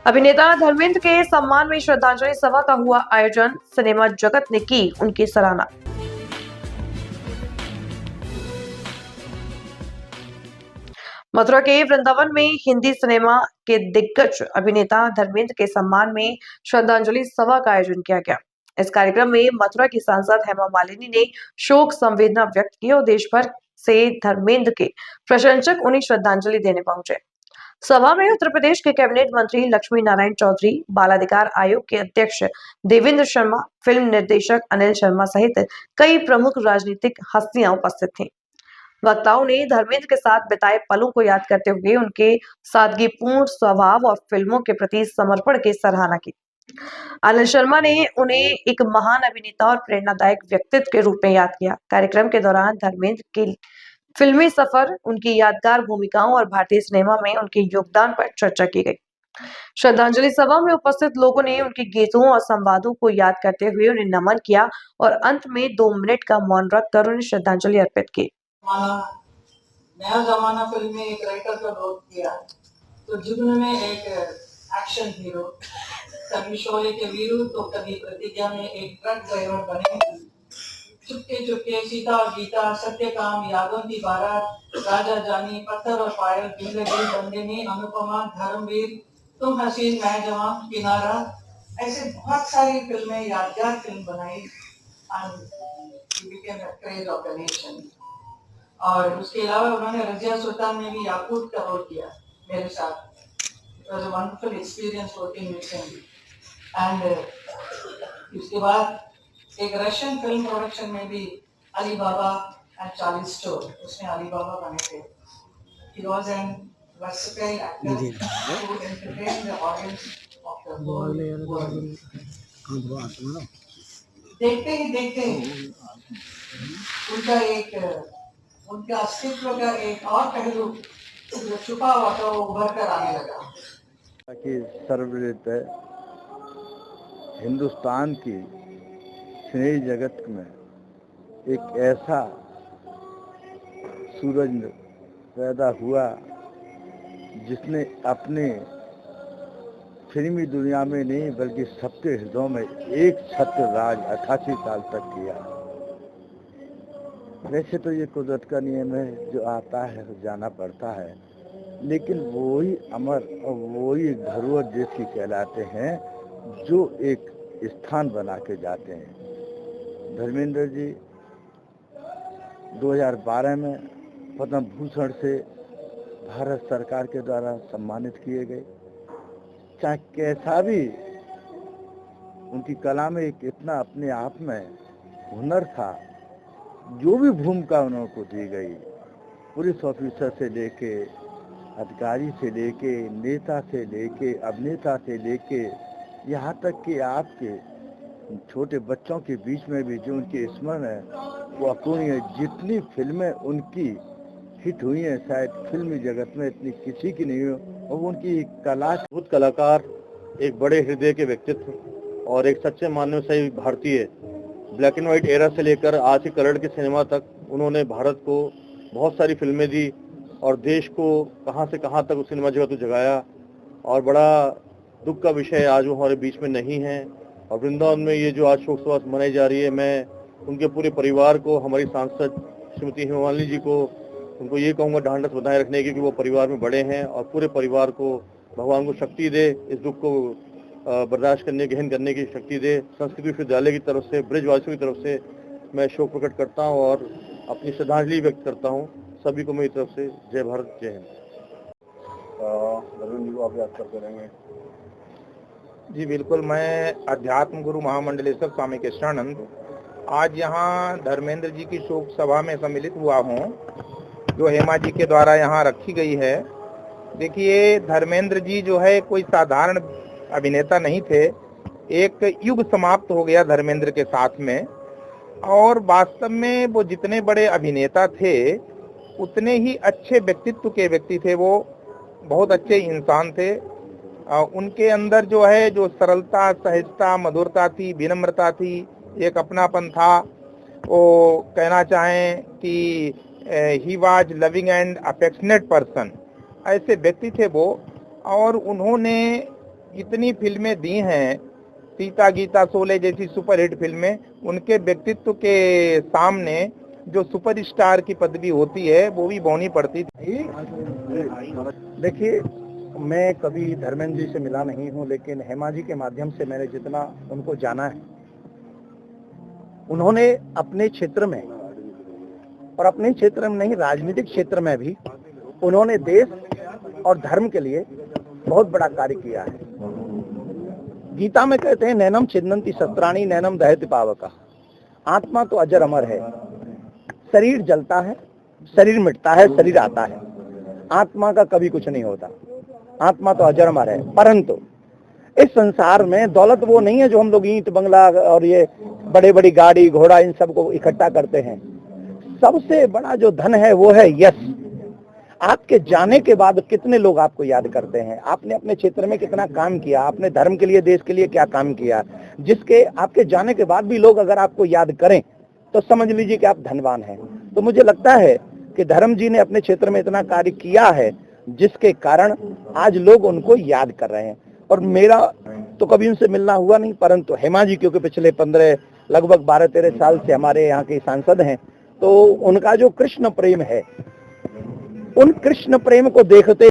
अभिनेता धर्मेंद्र के सम्मान में श्रद्धांजलि सभा का हुआ आयोजन। सिनेमा जगत ने की उनकी सराहना। मथुरा के वृंदावन में हिंदी सिनेमा के दिग्गज अभिनेता धर्मेंद्र के सम्मान में श्रद्धांजलि सभा का आयोजन किया गया। इस कार्यक्रम में मथुरा की सांसद हेमा मालिनी ने शोक संवेदना व्यक्त की और देश भर से धर्मेंद्र के प्रशंसक उन्हें श्रद्धांजलि देने पहुंचे। सभा में उत्तर प्रदेश के कैबिनेट मंत्री लक्ष्मी नारायण चौधरी, बाल अधिकार आयोग के अध्यक्ष देवेंद्र शर्मा, फिल्म निर्देशक अनिल शर्मा सहित कई प्रमुख राजनीतिक हस्तियां उपस्थित थीं। वक्ताओं ने धर्मेंद्र के साथ बिताए पलों को याद करते हुए उनके सादगीपूर्ण स्वभाव और फिल्मों के प्रति समर्पण की सराहना की। अनिल शर्मा ने उन्हें एक महान अभिनेता और प्रेरणादायक व्यक्तित्व के रूप में याद किया। कार्यक्रम के दौरान धर्मेंद्र के फिल्मी सफर, उनकी यादगार भूमिकाओं और भारतीय सिनेमा में उनके योगदान पर चर्चा की गई। श्रद्धांजलि सभा में उपस्थित लोगों ने उनके गीतों और संवादों को याद करते हुए उन्हें नमन किया और अंत में 2 मिनट का मौन रखकर उन्हें श्रद्धांजलि अर्पित की। नया जमाना फिल्म में एक राइटर का रोल किया, तो जुग्न में एक एक्शन हीरो, कभी शोले के वीरू तो कभी प्रतिज्ञा में एक ट्रक ड्राइवर बने। चुपके चुपके, सीता और गीता, सत्यकाम, यादों की बारात, राजा जानी, पत्थर और पायल, जिंदगी बंदिनी, अनुपमा, धर्मवीर, तुम हसीन मैं जवान, किनारा, ऐसे बहुत सारी फिल्में, यादगार फिल्म बनाई। और उसके अलावा उन्होंने रजिया सुल्तान में भी याकूत का रोल किया मेरे साथ। It was a wonderful experience working with him. And उसके बाद एक रशियन फिल्म प्रोडक्शन में भी अली बाबा एंड चार्ली स्टोर, उसमें अली बाबा बने थे। He was an versatile actor who entertained the audience of the whole world. देखते ही देखते उनका अस्तित्व का एक और पहलू जो छुपा हुआ था वो उभर कर आने लगा। कि सर्वविदित है, हिंदुस्तान की सिने जगत में एक ऐसा सूरज पैदा हुआ जिसने अपने फिल्मी दुनिया में नहीं बल्कि सबके हृदयों में एक छत्र राज 88 साल तक किया। वैसे तो ये कुदरत का नियम है, जो आता है जाना पड़ता है, लेकिन वही अमर और वही धरोहर देश की कहलाते हैं जो एक स्थान बना के जाते हैं। धर्मेंद्र जी 2012 में पद्म भूषण से भारत सरकार के द्वारा सम्मानित किए गए। चाहे कैसा भी उनकी कला में एक इतना अपने आप में हुनर था, जो भी भूमिका उनको दी गई, पुलिस ऑफिसर से लेके, अधिकारी से लेके, नेता से लेके, अभिनेता से लेके, यहाँ तक कि आपके छोटे बच्चों के बीच में भी जो उनके स्मरण है वो अपूर्णीय। जितनी फिल्में उनकी हिट हुई हैं शायद फिल्मी जगत में इतनी किसी की नहीं हो, और उनकी कला, अद्भुत कलाकार, एक बड़े हृदय के व्यक्तित्व और एक सच्चे मानव से भारतीय। ब्लैक एंड व्हाइट एरा से लेकर आज के कलर के सिनेमा तक उन्होंने भारत को बहुत सारी फिल्में दी और देश को कहां से कहां तक उस सिनेमा जगत को जगाया। और बड़ा दुख का विषय आज वो हमारे बीच में नहीं है। और वृंदावन में ये जो आज शोक सभा मनाई जा रही है, मैं उनके पूरे परिवार को, हमारी सांसद श्रीमती हेमा मालिनी जी को, उनको ये कहूँगा ढांढस बनाए रखने की कि वो परिवार में बड़े हैं और पूरे परिवार को भगवान को शक्ति दे, इस दुख को बर्दाश्त करने, गहन करने की शक्ति दे। संस्कृत विश्वविद्यालय की तरफ से, ब्रजवासियों की तरफ से मैं शोक प्रकट करता हूँ और अपनी श्रद्धांजलि व्यक्त करता हूँ। सभी को मेरी तरफ से जय भारत, जय हिंद। धर्मेंद्र जी को आप याद करते रहेंगे? जी बिल्कुल, मैं अध्यात्म गुरु महामंडलेश्वर स्वामी कृष्णानंद आज यहाँ धर्मेंद्र जी की शोक सभा में सम्मिलित हुआ हूँ, जो हेमा जी के द्वारा यहाँ रखी गई है। देखिए, धर्मेंद्र जी जो है कोई साधारण अभिनेता नहीं थे। एक युग समाप्त हो गया धर्मेंद्र के साथ में, और वास्तव में वो जितने बड़े अभिनेता थे उतने ही अच्छे व्यक्तित्व के व्यक्ति थे। वो बहुत अच्छे इंसान थे। उनके अंदर जो है जो सरलता, सहजता, मधुरता थी, विनम्रता थी, एक अपनापन था। वो कहना चाहें कि he was loving and affectionate person, ऐसे व्यक्ति थे वो। और उन्होंने इतनी फिल्में दी हैं, सीता गीता शोले जैसी सुपरहिट फिल्में, उनके व्यक्तित्व के सामने जो सुपरस्टार की पदवी होती है वो भी बौनी पड़ती थी। देखिए, मैं कभी धर्मेंद्र जी से मिला नहीं हूं, लेकिन हेमा जी के माध्यम से मैंने जितना उनको जाना है, उन्होंने अपने क्षेत्र में, और अपने क्षेत्र में नहीं, राजनीतिक क्षेत्र में भी उन्होंने देश और धर्म के लिए बहुत बड़ा कार्य किया है। गीता में कहते हैं, नैनम छिदन्ति शस्त्राणि नैनम दहति पावका। आत्मा तो अजर अमर है, शरीर जलता है, शरीर मिटता है, शरीर आता है, आत्मा का कभी कुछ नहीं होता। आत्मा तो अजर अमर है, परंतु इस संसार में दौलत वो नहीं है जो हम लोग ईंट बंगला और ये बड़े बड़ी गाड़ी घोड़ा इन सब को इकट्ठा करते हैं। सबसे बड़ा जो धन है वो है यश। आपके जाने के बाद कितने लोग आपको याद करते हैं, आपने अपने क्षेत्र में कितना काम किया, आपने धर्म के लिए, देश के लिए क्या काम किया, जिसके आपके जाने के बाद भी लोग अगर आपको याद करें तो समझ लीजिए कि आप धनवान हैं। तो मुझे लगता है कि धर्म जी ने अपने क्षेत्र में इतना कार्य किया है जिसके कारण आज लोग उनको याद कर रहे हैं। और मेरा तो कभी उनसे मिलना हुआ नहीं, परंतु हेमा जी क्योंकि पिछले 15 लगभग 12-13 साल से हमारे यहाँ के सांसद हैं, तो उनका जो कृष्ण प्रेम है, उन कृष्ण प्रेम को देखते